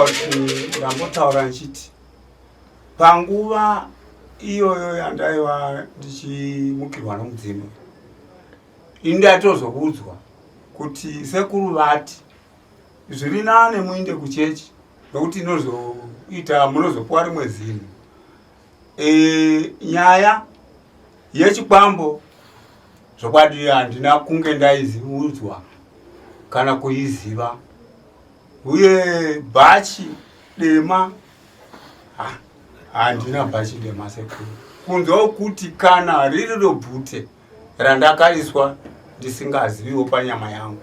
kuti ndambotaura nchiti panguva iyoyo yandaiva ndichimukirwa nomudzimu indatozokudzwa kuti sekuru vati zviri nane muinde kuchechi nokuti inozoita munozopuwa rimwe zino. Nyaya yechikwambo zvokwadi handina kunge ndaiziudzwa kana kuiziva, uye bhachi dema handina bhachi dema sekuru, kunzwa kuti kana riri robvute randakaiswa ndisingaziviwo panyama yangu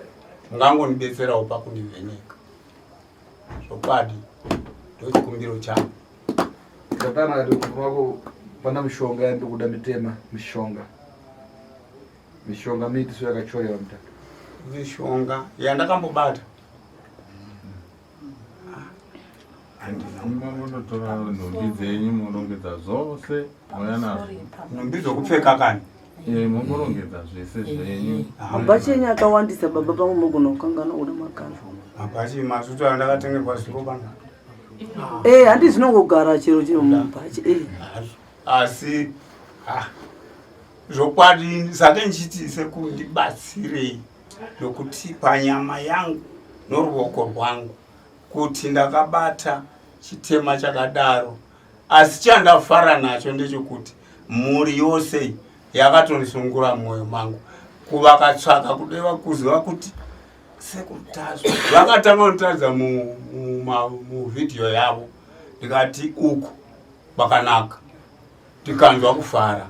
mungangonibetserawo pakundivheneka. Zvokwadi ndochikumbiro changu. Katana kuti wako pana mishonga yandikuda mitema mishonga miti so yakachorewa mutatu mishonga yandakambobata munotora nhumbi dzenyu munongedza zvose mouya nazvo. Nhumbi dzokupfeka kani mungorongedza zvese zvenyu. Mabhachi enyu akawandisa baba pangu mogona kukangana uda makanza. Mabhachi masutu andakatengerwa zviro pana. Handi zvinongogara chero chino mubhachi. Asi zvokwadi saka nchiti sekundibatsirei nokuti panyama yangu noruoko rwangu kuti ndakabata chitema chakadaro. Asi chandafara nacho ndechekuti mhuri yose yakatonisungura mwoyo mangu kuvakatsvaka kudeva kuziva kuti sekutazwa vakatanga kutadza muvhidhiyo yavo. Ndikati uku kwakanaka, ndikanzwa kufara.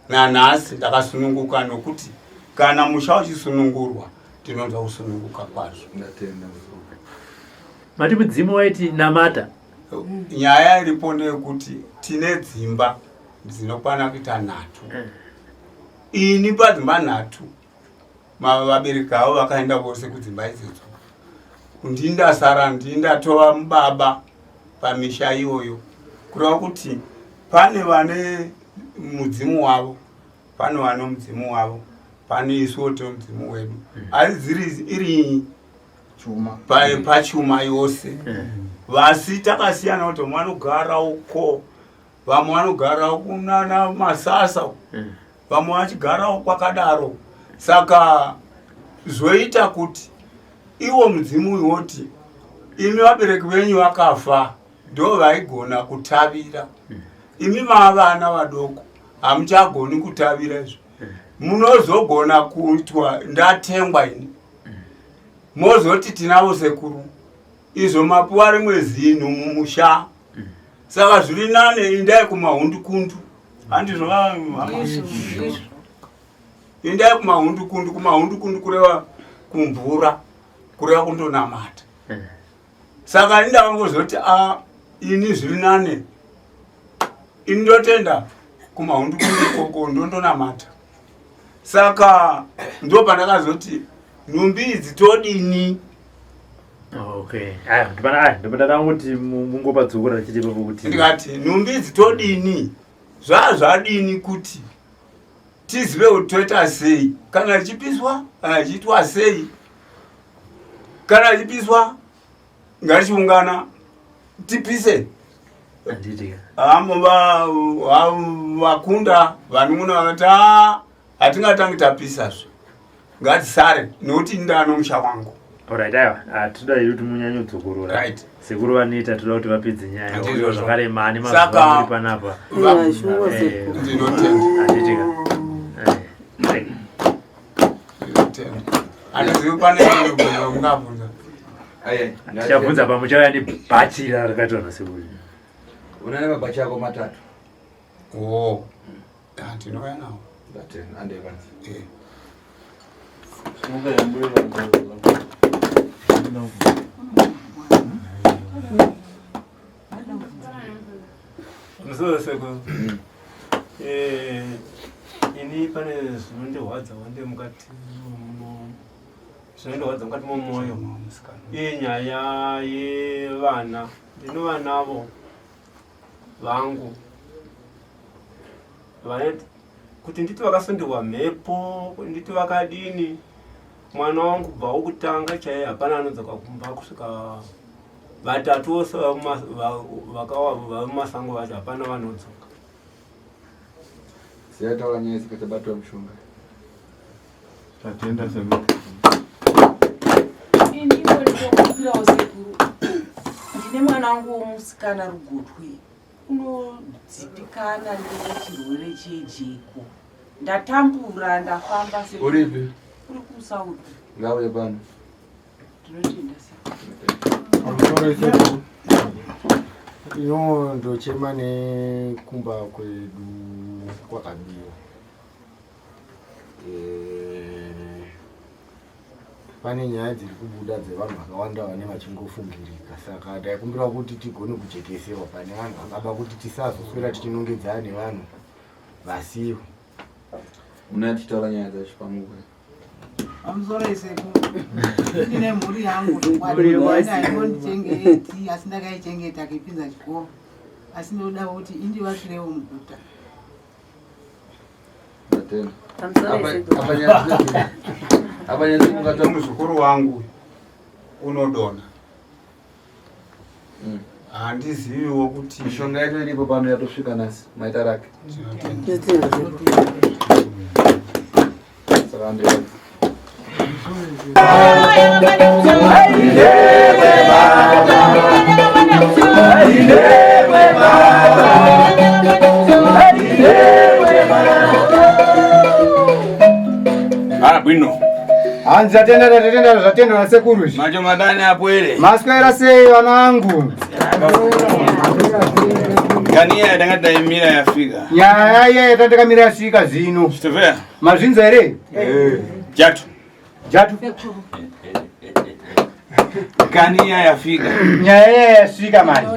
Nanhasi ndakasununguka nokuti kana musha uchisunungurwa ndinonzwa kusununguka kwazvo. Mati mudzimu waiti namata. Nyaya iripo ndeyekuti tine dzimba dzinokwana kuita 3. Ini padzimba 3 vabereki avo vakaenda vose kudzimba idzodzo. Ndindasara ndindatova mubaba pamisha iyoyo, kureva kuti pane vane mudzimu wavo, pane vane mudzimu wavo, pane isuwo tine mudzimu wedu. Asi iri chuma pachuma yose. Vasi takasiyana kuti vamwe vanogara uko, vamwe vanogara kunana Masasa, vamwe vachigarawo kwakadaro. Saka zvoita kuti iwo mudzimu iwoti imi vabereki venyu vakafa ndo vaigona kutavira. Imi vana vadoko hamuchagoni kutavira izvo. Munozogona kuitwa ndatengwa ini. Mozoti tinavo sekuru izvo mapuwa rimwe zino mumusha. Saka zviri nane indai kumahundukundu. Handizvo indai kumahundukundu kureva kumvura, kureva kundonamata. Saka ndakangozoti ini zviri nane indotenda kumahundukundu koko ndondonamata. Saka ndo pandakazoti nhumbi idzi todini. Okay. Ndopanda kuti mungopadzukura chitipo kuti. Ndikati nhumbi idzi todini. Zvadini kuti tizive kuti toita sei. Kana chipiswa, kana chiitwa sei. Kana chipiswa ngatiungana tipise. Vakunda vanumuna vakati hatingatangi tapisazve. Ngatisare nokuti ndano musha wangu. Alright, toda kuti munyanye kudzokorora. Right. Sekuru vanoita toda kuti vapedze nyaya. Ndizvo zvakaremani mazuva muri panapa. Ndinotenga. Handizivi pane ungabvunza. Chabvunza pamuchauya nebhachi rakatorwa sekuru. Una mabhachi ako 3. Ndinouya nawo. Ini pane zvinondihwadza wande mukati momwoyo. Nyaya yevana, ndino vanavo vangu kuti nditi vakasonderwa mhepo, nditi vakadini. Mwana wangu kubva wokutanga chaiye hapana anodzoka kumba kusvika vatatu vose vamumasango vacho hapana vanodzoka. Siyataura nyaya dzikatabatwa mushonga. Tatenda sekuti ndinondokupirawo sekuru. Ndine mwana wangu womusikana Rugotwe unodzipikana nechirwere chejeko. Ndatambura ndafamba sekuru. Uripi? Uri kuSaudi. Ngauye pano. Tinotenda sekuru. Ino ndochema nekumba kwedu kwakabiwa. Pane nyaya dziri kubuda dzevanhu vakawanda vane vachingofungirika, saka taikumbira kuti tigone kujekeserwa pane vanhu vangaba kuti tisazoswera tichinongedzana nevanhu vasivo. Muna tichitaura nyaya dzacho pamuka. Amzora sekuru. Ndine mhuri yangu ndondichengeti asi ndakaichengeta kipinza chikoro. Asi ndoda kuti indivakirewo muguta. Ndatenda. Apa nyenzi mukata muzukuru wangu unodona. Handiziviwo kuti mishonga yacho iripo pano yatosvika nasi maita rake. Saka ndiyani. Bwino. Hanzi zatenda na sekuru. Macho madani hapo ile. Maswera sei wanangu. Kania dangata imira yafika. Ya tataka mira yafika zino. Stevea. Mazvinzo ere? Jatu. Sekuru. Kania yafika. Nyaya yasvika mani.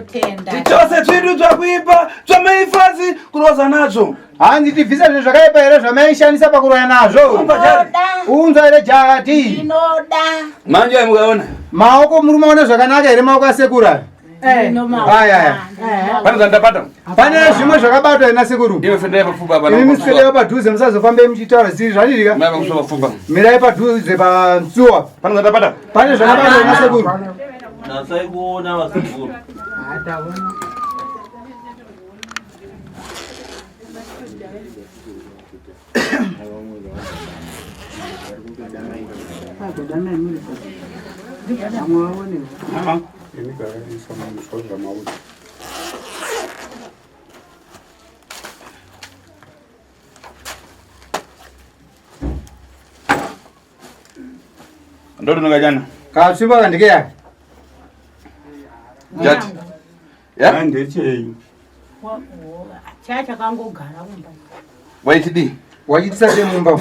Tichose twidu twakuipa twamahifadhi kuroza nazo. Hanzi tivisa zvinhu zvakaipa here zvamaishandisa pakuroya nazvo. Unzwa here jati. Inoda. Manje mukaona. Maoko muri maona zvakanaka here maoko asekuru aya? Aya. Pane zvandapata. Pane zvimwe zvakabatwa here nasekuru? Ndiwe fendera pafupa pana. Imi muswedera padhuze musazofambe muchitaura ziri zvadirika. Maya pakusova fupa. Mirai padhuze pantsuwa. Pane zvandapata. Pane zvakabatwa here nasekuru. Nasai kuona vasekuru. Ndoto ngajana. Kasviba kandikeya. Jati. Ya? ndechei. Chacha kangogara mumba. Waitidi. Wachitisa semumba.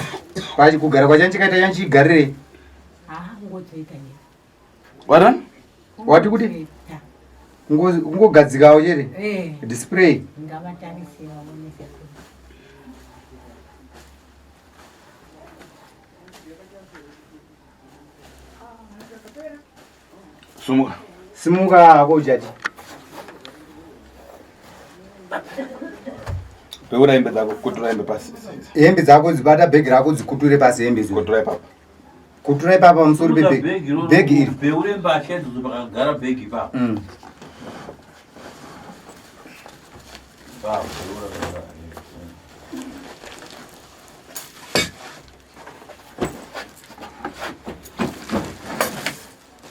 Pachi kugara kwachanchikaita chanchigarire. Ngotoita ne. Wara? Wati kuti ngogadzikawo chere. Display. Ngavatarisira vone sekuru. Sumuka. Simuka hako jati. Peura hembe dzako kutura hembe pasi. Hembe dzako dzibata bhegi rako dzikuture pasi hembe dzo. Kutura ipapa. Kutura ipapa musoro bebhegi. Bhegi iri. Beure mbasha dzo pakagara bhegi pa. Wow,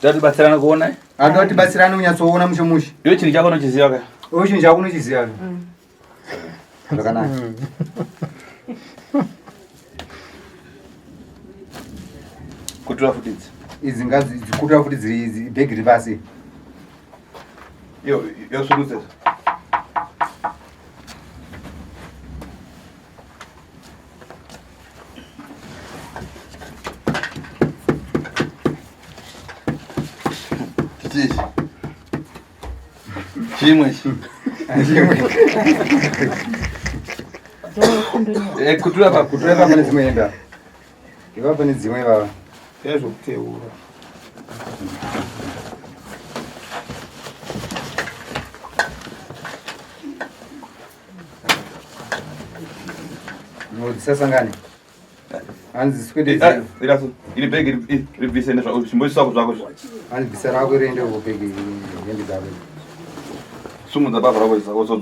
Tati batsirana kuona? Andoti batsirana kunyatsoona mushomushi. Ndiyo chinhu chako unochiziva ka? Chinhu chako unochiziva. Zvakanaka. Kutura futi idzi. Idzi ngadzikutura futi dziri bhegi riri pasi. Yo surutse. Chimwe. Kutura papa nedzimwe hembe. Ivapa nedzimwe baba. Zvezokuteura. Dzisasangane. Hanzi sikwende. Iraso. Ili begi ribvise nezva zvimboiswa zvako. Hanzi bvisa rako riende kubhegi yende dzavo. Sumudza baba rako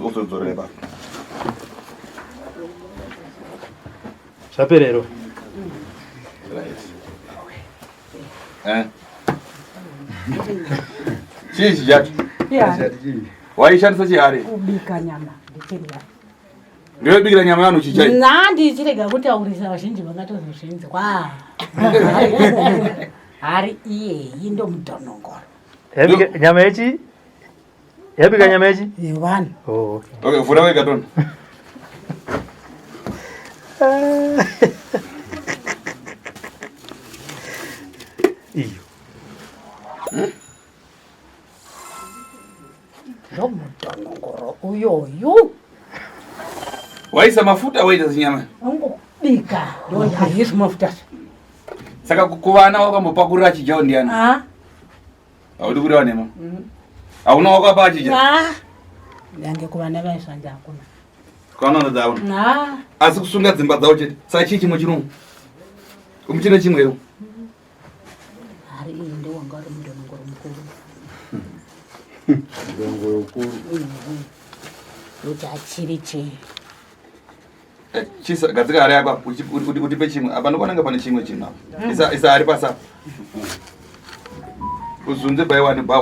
usodzorere baba. Zvaperero. Chii chijacho? Waishandisa chihari? Kubika nyama. Ndichirya. Ndiwe bikira nyama yanu chichai? Ndichirega kutaurisa vazhinji vangatozozvinzwa. Hari iye ndo mudhonongoro. Yabika nyama yechi? Yabika nyama yechi? Yevanhu. Oh. Okay, vura wega tona. Iyo. Ndo mudhonongoro uyoyo. Waisa mafuta waita zinyama? Ungobika. Ndo haisi mafuta. Saka kuvana wakambopakurira chijao ndiani? Haudi kureva nema? Hauna wakapa chija? Nyange kuvana vaisvanja hakuna. Kwana dzavo? Asi kusunga dzimba dzavo chete. Saka chii chimwe chirungu? Umuchine chimwe ero? Hari iyi ndo wanga uri mudhonongoro mukuru. Mudhonongoro mukuru. Kuti achiri chii. Chisa gadzika hari apa utipe chimwe apa ndokonanga pane chimwe chinhu apa isa hari pasa uzunze by one pa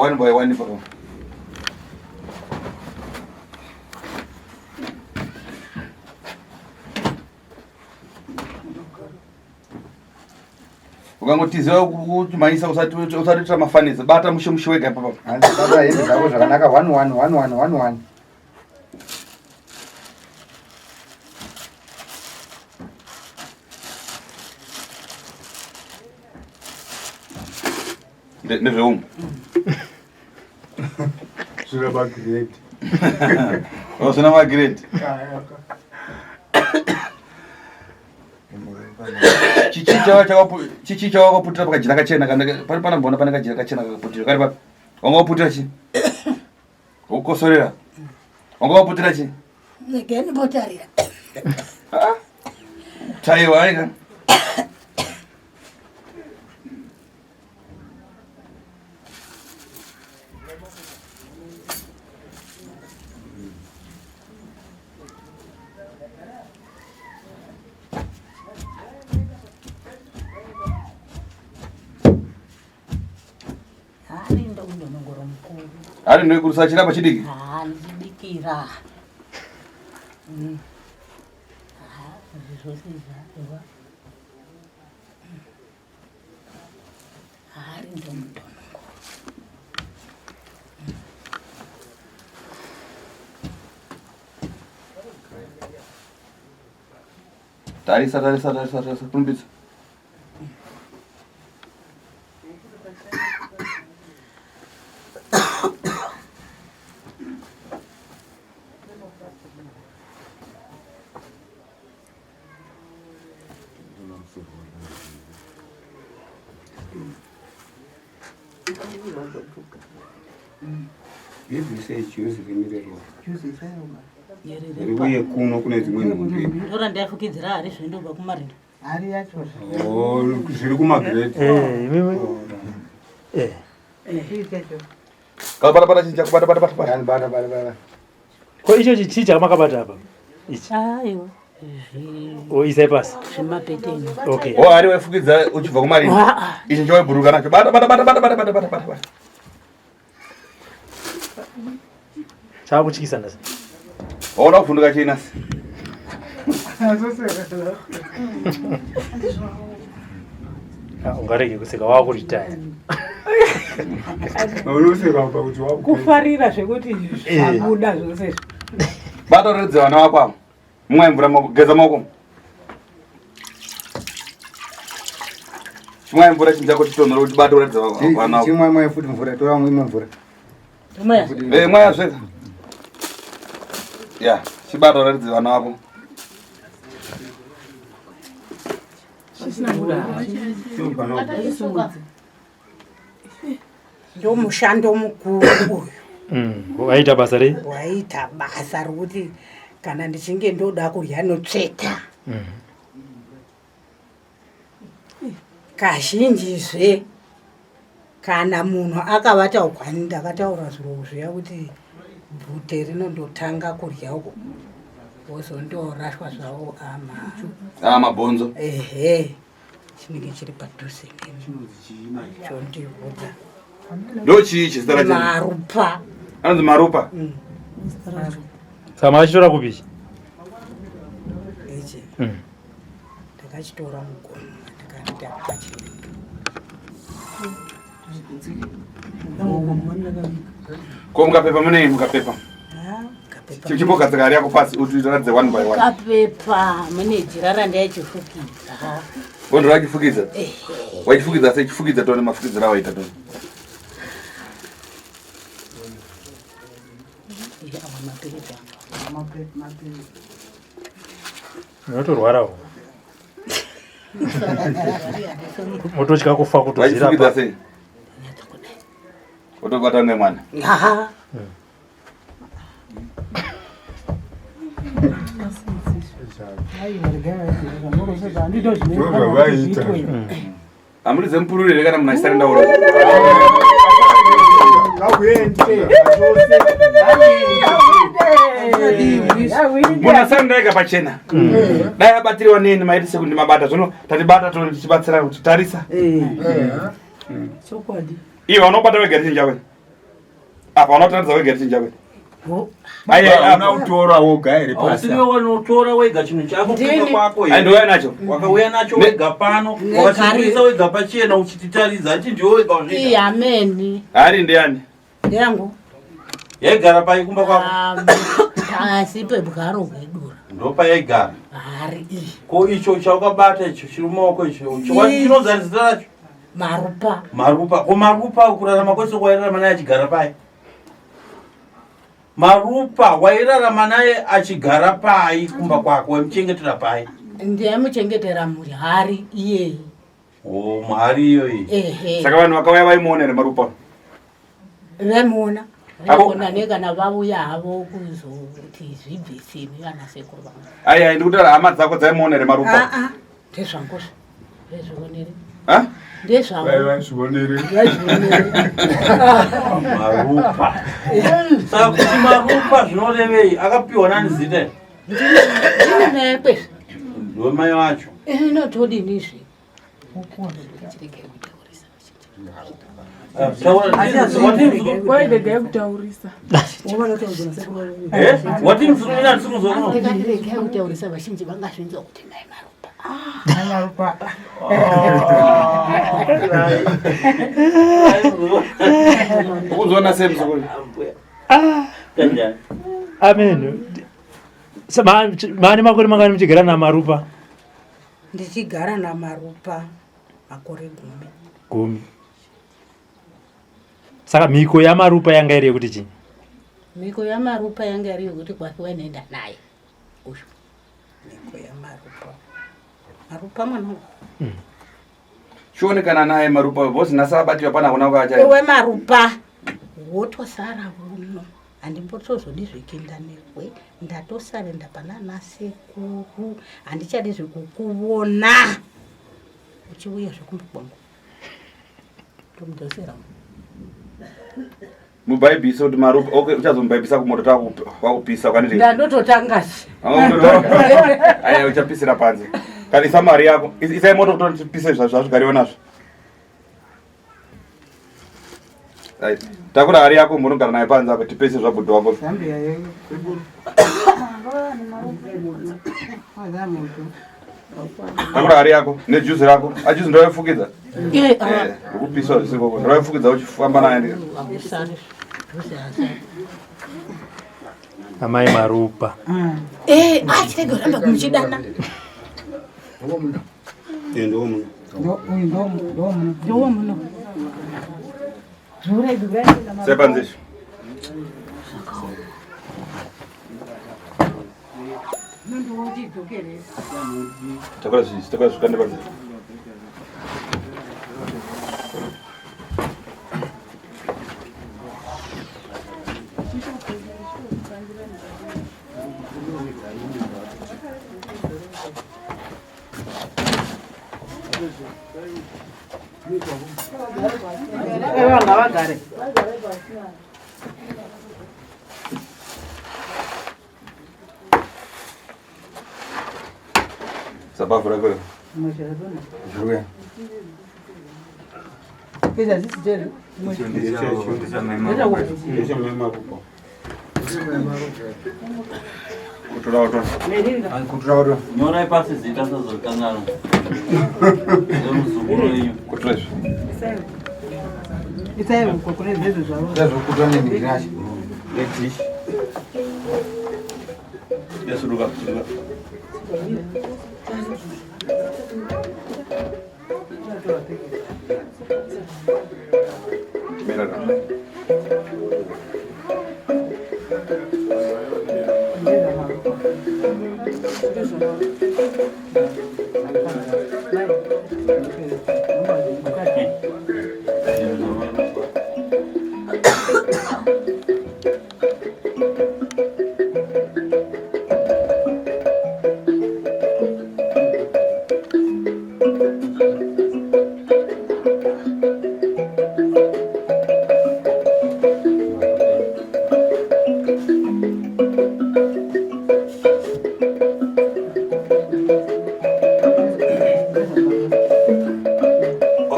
ukangotiziva kumhanyisa usatitira mafanisi bata mushemushe wega papa bata hembe dzako zvakanaka 1-1 ndezveumu zvina magiredi zvina magiredi chichi chawakaputira pakajira kachena pari panambona pane kajira kachena kakaputira kari papi wanga waputira chi ukukosorera wanga waputira chi Negeni botarira. Chaiwa aika ari ndo ikurusa chirapa chidiki Ndibikira. Hari ndo mudhonongoro. tarisa kumbisa uye kuno kune dzimweni Ndora ndafukidzira hari zvindobva kumarinda. Hari yacho. zviri kumagiredi kalapata chinja kubata ko icho chichi chamakabata apa ichi Aiwa. isai pasi Zvimapeteni. okay hari waifukidza uchibva kumarinda ichi chawaiburuka nacho bata chakutyisa nasi waona kuvhunduka chii nasi ungarege kuseka wakuritaya Kufarira zvekuti zvabuda zvose. bata uridze vana vako avo mumwe mvura geza maoko chimwe mvura chinjako chitonhora kuti bata uridze vana vako chimwe futi mvura tora mumwe mvura mwaya zvega ya chibata uridze vana vako Ndo mushando mukuru uyu. waita basa rei Waita basa rokuti kana ndichinge ndoda kurya notsveta. kazhinjizve kana munhu akavata ukwani ndakataura zviro zviya kuti bvute rinondotanga kurya uko wozondorashwa zvawo mabhonzo ehe chinenge chiri padhuze chondibvudza ndochii chizita racho marupa anonzi marupa saka makachitora kupichi ichi ndakachitora mugomo ndikati akachivika ko mukapepa munei mukapepa chimbogadzika hari yako pasi utiradze 1 by 1 kapepa mune jira randaichifukidza ondo rakifukidza wachifukidza sei chifukidza tone mafukidzira waita tone unotorwarawo mototya kufa kutozirapa sei otobata nemwana amurize mpururire kana munhu achisari ndaura munhu asari ndaika pachena dai abatiriwa neni maiti sekundi mabata zvino tatibata tichibatsira kuti tarisa iwe unobata wegari chinjakwe apa unotaridza wegari chinjakwe unotora woga ere pasi unotora wega chinhu chako kuno kwako ndouya nacho wakauya nacho wega pano wakachikuisa wega pachena uchititaridza ati ndiwe wega uzvida ameni hari ndiani yangu yaigara pai kumba kwako pasi pebwaro hwedura ndopayaigara hari ko icho chaukabata icho chiri mumaoko icho chinonzi zita racho marupa ko marupa kurarama kwese kwairarama naye achigara pai marupa wairarama naye achigara pai kumba kwako waimuchengetera pai ndiyaimuchengetera muhari iyeye muhari iyoyi saka vanhu vakauya vaimuona ere marupa vaimuona vaona nekana vauya havo kuzoti zvibvisini vana sekuru vamwe aiai ndikutaura hama dzako dzaimuona ere marupa ndezvangozvo vezvionere ndezvavazvionere marupa saka kuti marupa zvinorevei akapiwa nani zita ndinekwe ndomai wacho inotodinizve wati mzurumina ndisimuzokuno ndikatirega kutaurisa vazhinji vangazvinzwa kuti nai marupa ukuzoona sei muzukuru amen mane makore mangani muchigara namarupa ndichigara namarupa makore 10 saka mhiko yamarupa yanga iri yekuti chii mhiko yamarupa yanga iri yekuti kwafiwa nenda naye uyu mhiko yamarupa mwanangu chionekana naye marupa vozi nhasi abatiwa pana kuna kwacha iwe marupa wotosara uno handimbotozodi zvekenda newe ndatosarenda pana nasekuru handichadi zvekukuona uchiuya zvekumba kwangu tomudosera mubhaibhisa kuti marupa okay uchazomubhaibhisa kumoto wakupisa kwaniri ndandototangazi aya uchapisira panze kana isa mari yako isai moto kutopise zvazvigariwa nazvo takura hari yako munogara naye panze apa tipese zvabhudhi wako takura hari yako nejuzi rako ajuzi ndowaifukidza ukupiswa zvisikoko ndowaifukidza uchifamba naye amai marupa achirege kuramba kumuchidana ndomuno sepanzesho takura zvikande panze Ngavagare. Sababu la kweli. Juu. Pesa sisi tena. Kutura. Nyora ipasi zita sasa kangano. Mzunguko hiyo. Kutura. Itaye kukule zetu za roho. Sasa kutura nini kinashi? Leti. Yesu ruka.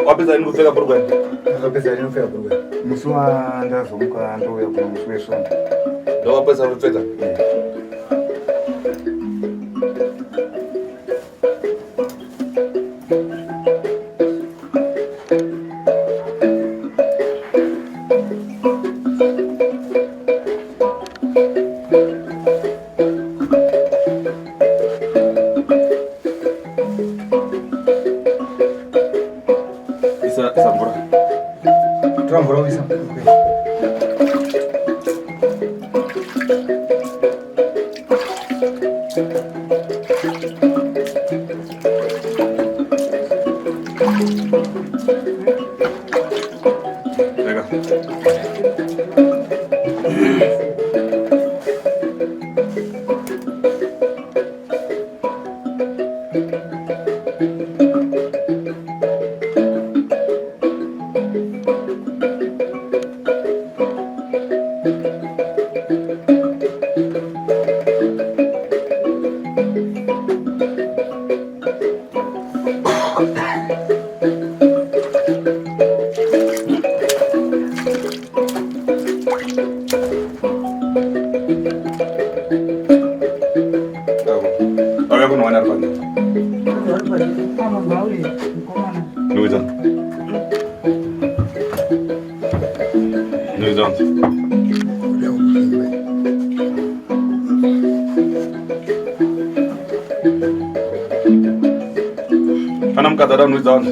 Wapesa nini kufika Burugani? Pesa nini kufika Burugani? Musuma ndazomuka ndouya kuna musi wesonto. Ndio wapesa rufeta. Ana mkatara nuiza onde.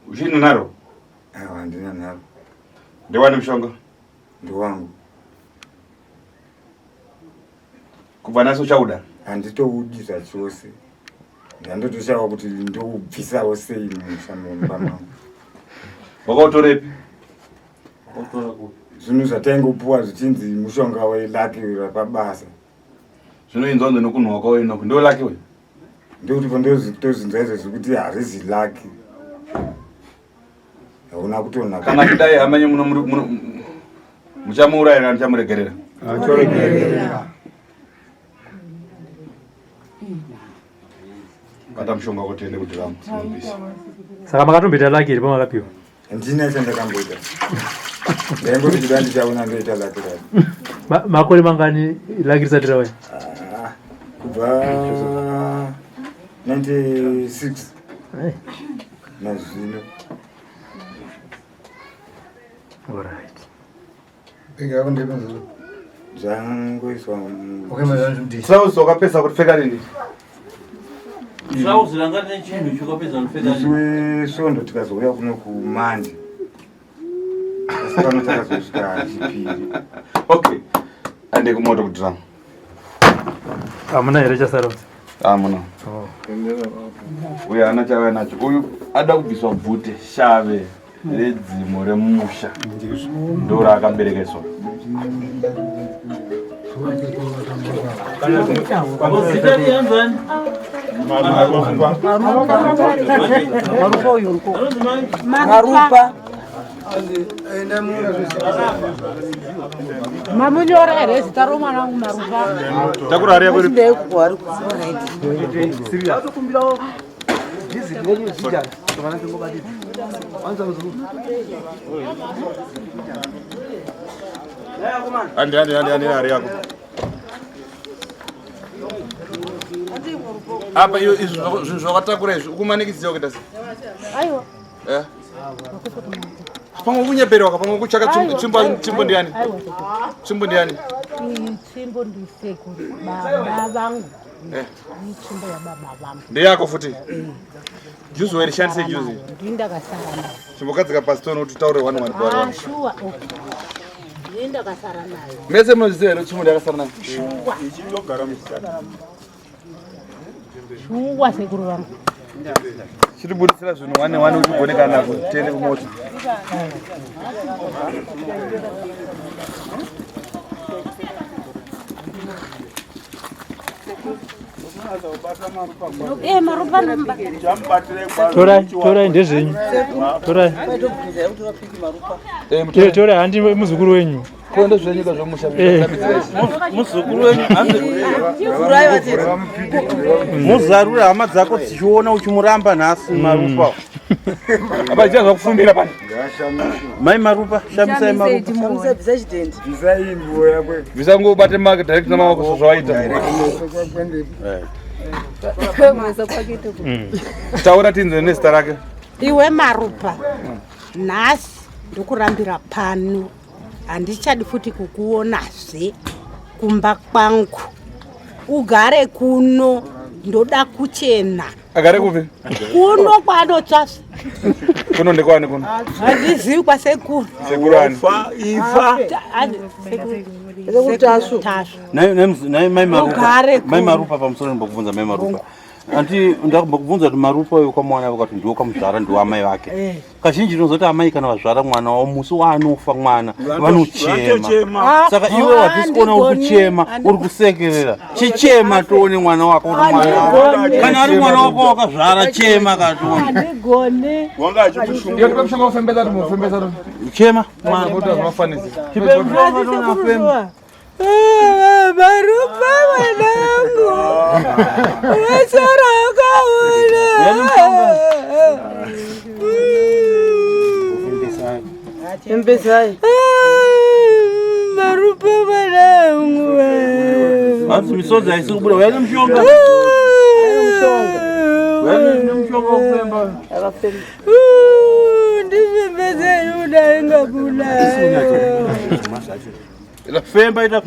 Uchini naro? Ndina naro. Ndewani mshonga? Ndiwangu. Kubva naso chauda? Handitoudisa chose. Ndandotoshawa kuti ndoubvisawo sei mushamba mangu. Wakautorepi? Zvinhu zvataingopuwa zvichinzi mushonga welakira pabasa. Zvinoinzwa nokunhu wakaoina ku ndo laki we? Ndikuti pondozinzwa izvo zvekuti harizi laki. Hauna kutona. Kana kidai hamanye muchamuurayira kana muchamuregerera? Toregerera. Bata mushonga kuti ende kuti ramu. Saka makatombeta laki iri pamakapiwa? Ndina chandakamboita. Ndangoti chidandi chaona ndoita laki rari. Makore mangani laki risati rauya? Kubva 96. Nazvino. Alright. Inga kundepenza. Zvangoiswa. Okay, mazvanzi. Sauzi wakapesa kupfeka nini? Sauzi langa nechinhu chokapedza kupfeka nini? Iswe svondo tikazouya kuno kumanje. Asi pano takazosvika chipiri. Okay. Ande kumoto kudhiramu. Hamuna here chasarudza? Hamuna. Uyu ana chauya nacho. Uyu ada kubviswa bvute shave redzimo remusha. Ndora akabereka iswa. Marupa. Mamunyora here zita romwana wangu Marupa. Takurari yako iri. Andi hari yako. Apa iyo izvo zvakatakura izvo kumanikidziwa kuita sei? Aiwa. Pamwe kunyeperwa pamwe kuchaka tsvimbo ndiani? Tsvimbo ndiani? Tsvimbo ndisekuru baba vangu. Tsvimbo yababa vangu. Ndeyako futi? Juzi warishandise juzi? Ndindakasara nayo. Chimbokadzika pasi tono kuti taure 1 1 Shuwa. Ndindakasara nayo. Mese munoziva here chimwe ndakasara nayo? Shuwa. Ichindogara muchitara. Shuwa sekuru vangu. Chiribudisira zvinhu 1 1 uchigoneka nako tiende kumoto. Marupa namba. Torai ndezvenyu. Torai. Torai handi muzukuru wenyu. Kondo zvenyika zvomusha. Muzukuru wenyu muzarura hama dzako dzichiona uchimuramba nhasi Marupa. Apa ichazva kufumbira pani? Mai Marupa, shamisai Marupa. Visangobate market direct namaoko sozvawaita. Taura tinze nezita rake. Iwe Marupa, nhasi ndokurambira pano. Handichadi futi kukuonazve kumba kwangu. Ugare kuno, ndoda kuchena. Agare kupi? Kuno kwanotsvasva. Kuno ndekwani kuno? Handizivi kwasekuru. Sekuru ani? Ifa. Sekuru Tashu. Mai Marupa pamusoro ndokubvunza Mai Marupa. Anti ndakubvunza kuti Marupa uyu kwamwana wakati ndiwo kamuzvara ndiwo amai vake. Kazhinji tinozoti amai kana vazvara mwana wavo musi waanofa mwana vanochema. Saka iwe watisi kuona uri kuchema, uri kusekerera. Chichema toone mwana wako kuti mwana. Kana ari mwana wako wakazvara chema katone. Andigone. Wanga achimushunga. Ndiyo tikamshonga ufembeza tumufembeza. Chema Mwana kuti zvafanisi. chipembe tona pembe. Marupa mwanangu. Wasara kauna. Embezai. Marupa mwanangu. Asi misodzi haisi kubuda. Uyani mushonga. Uyani mushonga wokufemba. Ndifembezai udainga bula. Femba ita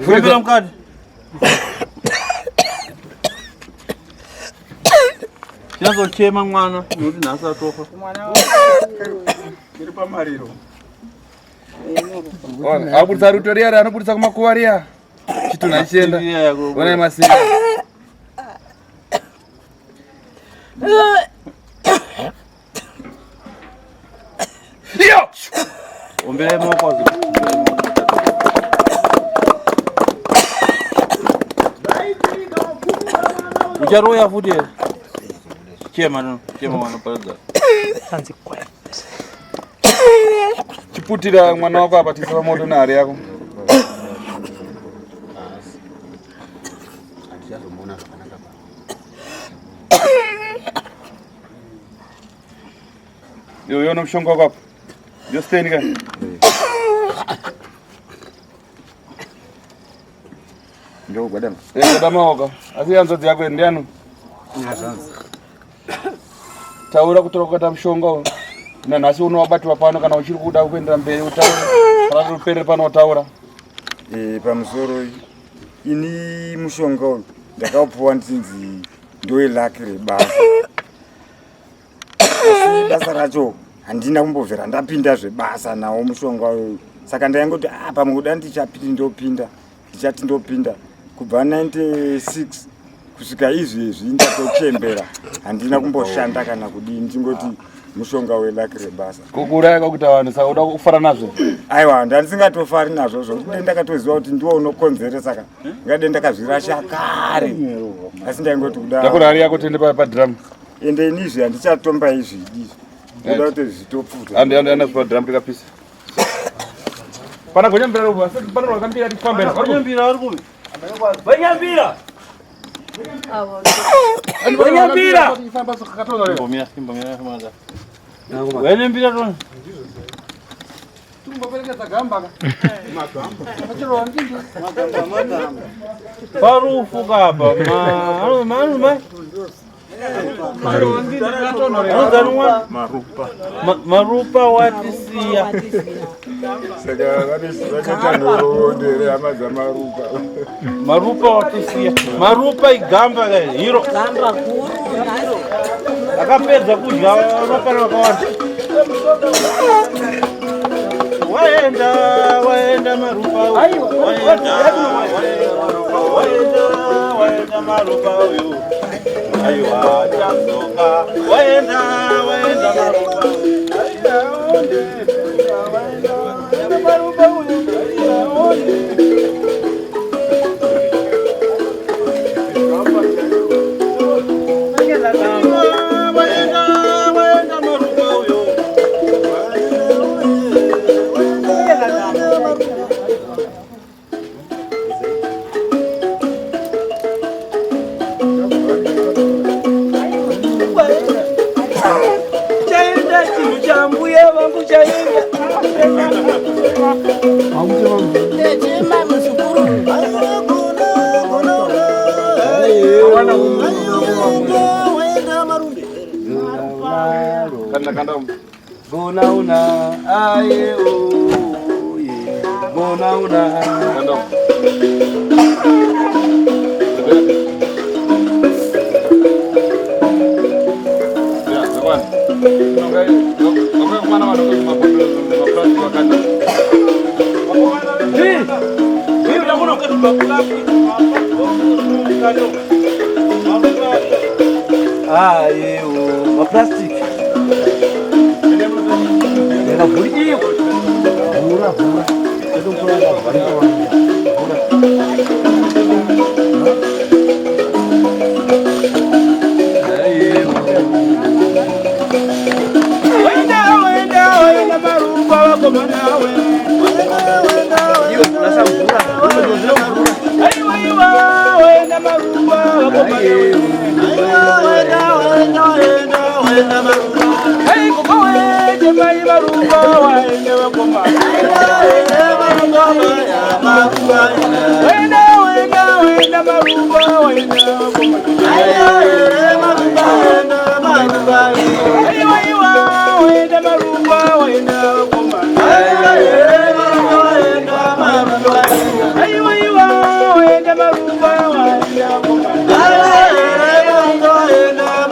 fembera mukati. chinazochema mwana nokuti nhasi atofa. Iri pamariro. Akubudisa ruto riya anobudisa kumakuva riya. Chitunha chienda. Onai masimba. Iyo! Ombele maoko. Ucharoya futi. Chema mwana paradza. Sanzi kwa. Chiputira mwana wako apatisa pamoto nehari yako. Yo nomushonga wako apa. Josteni ka. Ndio gwadama. Gwadama wako. Asi yanzodzi yako ndiano. Taura kutorokota mushonga uyu. Nanhasi unowabatwa pano kana uchiri kuda kuendera mberi utaura. Kana upere pano utaura. Pamusoro ini mushonga uyu ndakaupuwa ndinzi ndowe laki rebasa. Asi basa racho handina kumbobvera ndapinda zvebasa nawo mushonga uyu. Saka ndaingoti pamukuda ndichapiti ndopinda kubva 96 kusvika izvezvi ndatochembera handina kumboshanda kana kudini ndingoti mushonga welaki rebasa. Kukuraya kwakuti vanhu saka uda kufara nazvo. Aiwa ndandisingatofari nazvo zvokuti ndakatoziva kuti ndiwo unokonzera saka ngade ndakazvirasha kare. Asi ndaingoti kuda ndakurari yako tiende padrum. Ende inizvi handichatomba izvidi. Kuda kuti zvitopfuta. Anda padrum tikapisa. Pana gonyambira ruva pana wakambira tikufambira. Gonyambira ari kuvi. Gonyambira. Gonyambira. Imbomira mwanza. Gonyambira tona. Tumboperekeza gamba ka. Magamba. Achiro ndindi. Magamba. Parufu kapa. Manu. Marupa watisiya. Marupa watisiya. Marupa igamba hiro. Gamba guru naro. Akapedza kudya ropa rakawanda. Waenda marupa. Waenda marupa uyu. Aiwa chamdoka. Waenda marupa. Waenda marupa uyu. Plastic. Era bonitinho. Pura. Eu não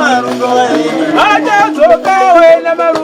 Maruba Wenda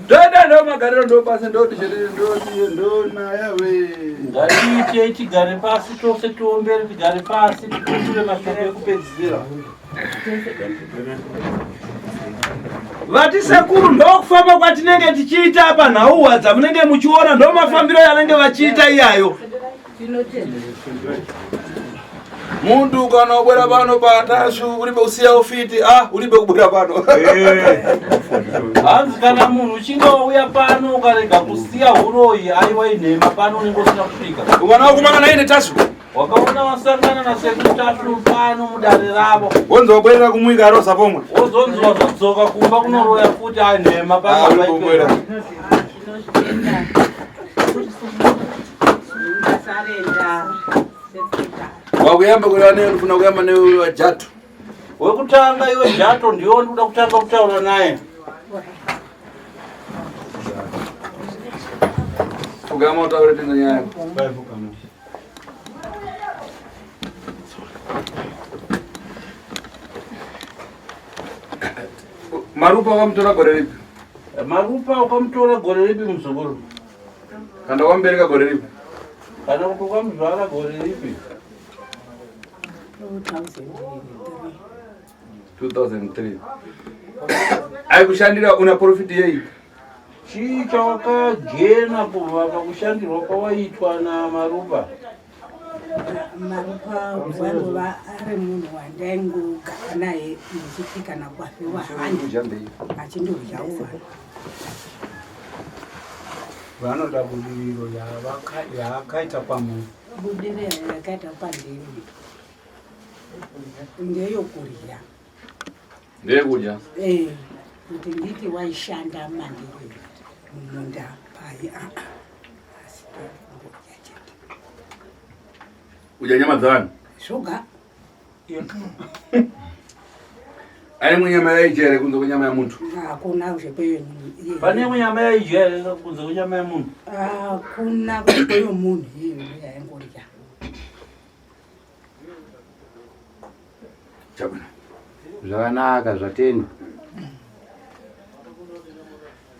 Toenda ndo magariro ndo basi ndo tishere ndo naya we. Ngatiite tigare pasi tose tiombere tigare pasi tikushure mashoko ekupedzisira. Vati sekuru ndo kufamba kwatinenge tichiita apa nhauwa dzamunenge muchiona ndo mafambiro yanenge vachiita iyayo. Muntu ukana ubwera pano patashu ulibe usiya ufiti ulibe kubwera pano. Hanzi kana munhu uchinge wauya pano ukarega kusiya huroyi aiwa inhema pano unenge usina kusvika. Ukana kumanga naine tashu. Wakaona wasangana na sekuru tashu pano mudare ravo. Wonzo wabwerera kumwika rosa pomwe. Wozonzwa zodzoka kumba kunoroya futi ainhema pano ubwera. Wakuyamba kuri wane unofuna kuyamba newe Jato. Wekutanga iwe Jato ndiwo ndikuda kutanga kutaura naye. Fugama utaure tena nyaya. Marupa wakamtora gore ripi? Marupa ukamtora gore ripi muzukuru? Kana wambereka gore ripi? Kana kuti ukamuzvara gore ripi? 2003. Aikushandira una profit yei? Chii chawakagena kubva pakushandirwa kwawaitwa naMarupa? Marupa wangova ari munhu wandaingogara naye ndichipika nakwafiwa handi achindodya uvanhu. Vanoda budiriro yakaita pamunhu. Budiriro yakaita pandiri ndeyokurya. Ndeyekudya? Kuti nditi waishanda mandiri mumunda pai asi ndokurya chete. Udya nyama dzavanhu? Zvoga. Ari munyama yaijere kunze kwenyama yamuntu? Hakuna zvepeyo. Pane munyama yaijere kunze kwenyama yamuntu? Hakuna zvepeyo munhu iyo yaingorya. Chabona. Zvakanaka zvateni.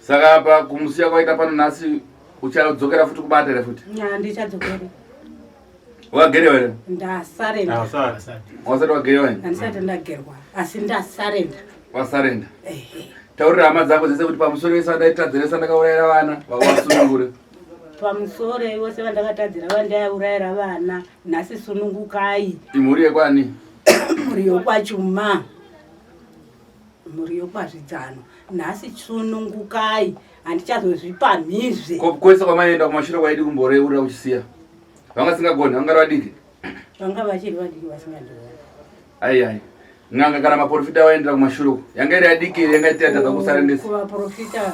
Saka apa kumusiya kwaita pano nhasi uchadzokera futi kubata here futi? Ndichadzokera. Wakagerewa here? Ndasarenda. Wasati wagerewa here? Handisati ndagerwa asi ndasarenda. Wasarenda? Taurira hama dzako dzese kuti pamusoro wese wandaitadzira sandakaurayira vana wasunungure. Pamusoro wose vandakatadzira vandaurayira vana nhasi sunungukai. Imhuri yekwani? Mhuri yokwachuma. Mhuri yokwazvidzano. Nhasi sunungukai. Handichazozvipa mhizve. Kwese kwamaenda kumashure kwaidi kumboreurira uchisiya. Vanga singagoni, vanga vadiki? Vanga vachiri vadiki vasingandioni. Ai. Nganga kana maprofita waendera kumashure. Yanga iri adiki yanga itiata dzakusarendesa. Kuvaprofita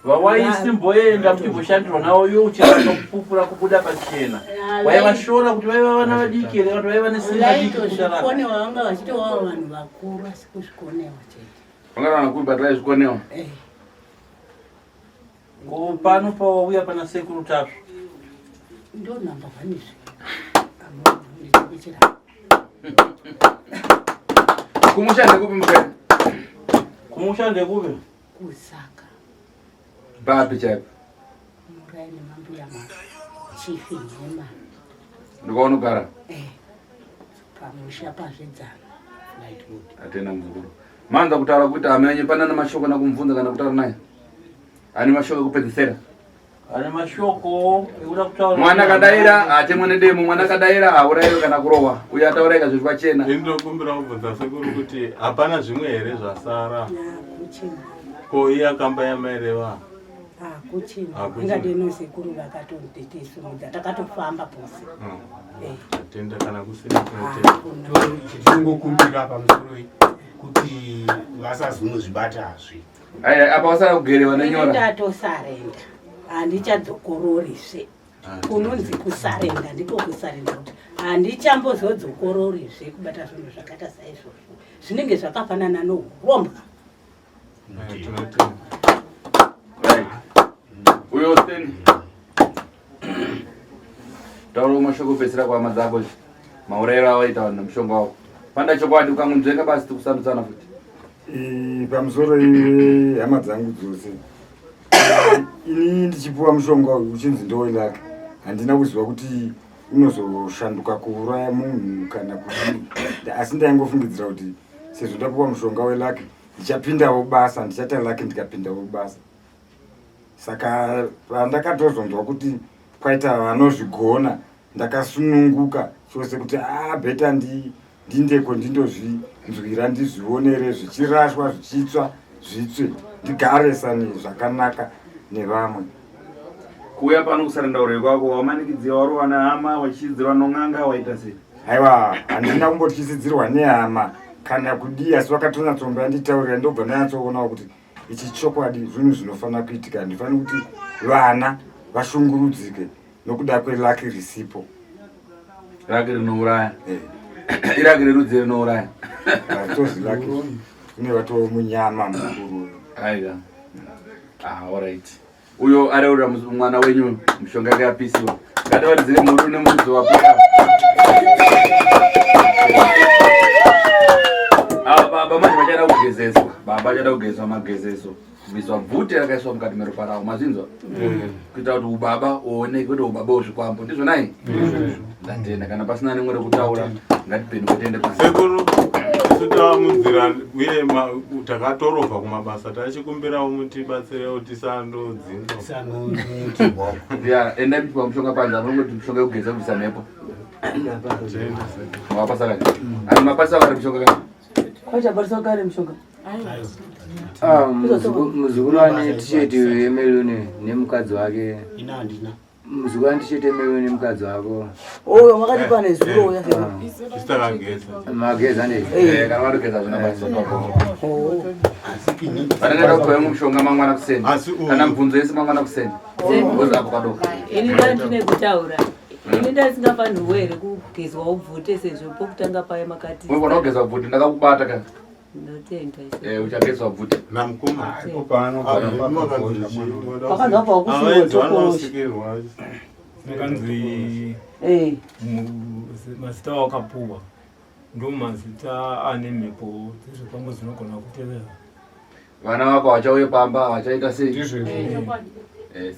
Waisimboenda muchivoshandirwa nawo iwe uchiramba kupupura kubuda pachena. Waivashora kuti vaiva vana vadiki here kuti vaiva nesimba diki kusharaka. Vaitozvikonewa vanga vachitovawo vanhu vakuru asi kuzvikonewa chete. Vanga vanhu vakuru but vaizvikonewa? Pano pawauya pana sekuru Tashu? Ndo namba vanizve. Kumushande kupi mkweni? Kumushande kupi? Kusaka. Papi chaipo? Murai nemambuya chifi nhema. Ndikounogara? Pamusha pazvidzano. Atenda muzukuru. Manza kutaura kuti amenye panana mashoko nakumubvunza kana kutaura naye? Ane mashoko ekupedzisira? Ane mashoko ekuda kutaura. Mwana kadaira atemwe nedemo, mwana kadaira aurayiwe kana kurowa. Uyo atauraika zviri pachena. Ndinokumbira kubvunza sekuru kuti hapana zvimwe here zvasara? Kuchina. Ko iye akamba yamaireva? Kuchina. Ingadeno sekuru vakatonditeisumudza takatofamba pose. Atenda kana kusina kunotenda. Tichongokumbira pamusoro kuti vasazonozvibatazve. Apa wasara kugerewa nenyora? Ndatosarenda. Handichadzokororizve. Kunonzi kusarenda ndiko kusarenda kuti handichambozodzokororizve kubata zvinhu zvakaita saizvozvo. Zvinenge zvakafanana nouromba. Uyo Steni. Tauro mashoko pesira kwa hama dzako maurayiro awaita vanhu nemushonga wavo. Panda chokwadi ukangunzvenga basi tikusandutsana futi. Pamusoro hama dzangu dzose ini ndichipuwa mushonga uchinzi ndowelake handina kuziva kuti unozoshanduka kuuraya munhu kana kuti, asi ndaingofungidzira kuti sezvo ndapuwa mushonga welake ndichapindawo basa, ndichaita lake ndikapindawo basa. Saka pandakatozonzwa kuti kwaita vanozvigona ndakasununguka chose kuti bheta ndindeko ndindozvinzwira ndizvionere zvichirashwa zvichitsva zvitsve ndigaresane zvakanaka nevamwe. kuuya pano kusarandaurire kwako wamanikidziwa wari wana hama wachidzidzirwa non'anga waita sei? Aiwa, handina kumbotyisidzirwa nehama kana kudii, asi vakatonyatsombera nditaurira ndobva ndanyatsoona kuti ichi chokwadi zvinhu zvinofanira kuitika. Ndifanira kuti vana vashungurudzike nokuda kwelaki risipo. Laki rinouraya? Iraki rerudzi rinouraya? Vatozi laki kune vatoo munyama mukuru. Aiga. Alright. Uyo areurira mwana wenyu mishonga yake yapisiwa. Ngatawaridzire muru nemudzi wapera. Baba manje vachada kugezeswa. Baba vachada kugezwa magezeso. Kubviswa bvute rakaiswa mukati meropa rawo. Mazvinzwa? Kuita kuti ubaba uoneke kuti ubaba uzvikwambo. Ndizvo nai? Ndatenda kana pasina nemwe rekutaura ngatipende tiende pasi. Sekuru tutamunzira uye takatorovha kumabasa tachikumbirawo mutibatsirewo tisandodzinga. Ya enda pipa mushonga panza vanongoti mushonga kugeza kubvisa mhepo. Mawapasa kani? Ari mapasa vari mushonga kani? Kwachabarisa kare mushonga. Muzukulwane tisheti emerune nemukadzi wake. Muzukulwane tisheti emerune nemukadzi wako. Oyo makati pane zuro uya. Istakageza. Mageza ne. Kana varikugeza zvinabasa pako. Vanenge vakupa mushonga mangwana kuseni. Kana mubvunzo yese mangwana kuseni. Wozapo kadoko. Ini ndine kutaura. Ini ndasingafanirwi here kugezwa ubvute sezvo pokutanga paya makati. Wewe unogeza bvute ndakakubata kana? Ndotenda. Uchagezwa bvute. Namkuma. Pano Pakazva pakusikirwa. Mukanzi mazita wakapuwa ndo mazita ane mhepo dzezvepambo dzinogona kutevera. Vana vako vachauye pamba vachaita sei?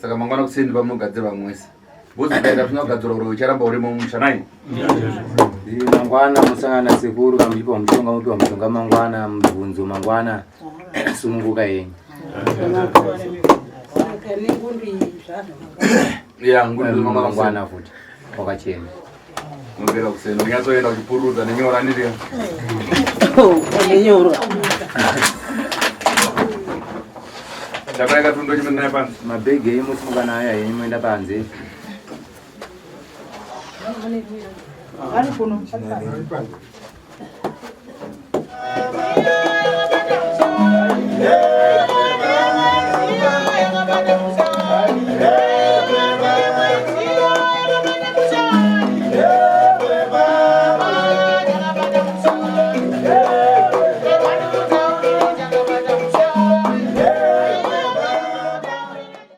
Saka mangwana kuseni pamunogadzirwa mwese. Bhuzi ndaenda tinogadzirwa kuti ucharamba urimo mumusha nai? Mangwana musangana sekuru kamuchipa mushonga mupiwa mushonga mangwana mubvunzo mangwana sununguka yenyu. Ya ngundi mangwana futi wakachena. Mungera kuseni unyatsoenda uchipurudza nenyora ndiri. Nenyora. Ndakaika tundo chimene naye pansi. Mabhegi emusimukana aya yenyu moenda panze. Ari kuno.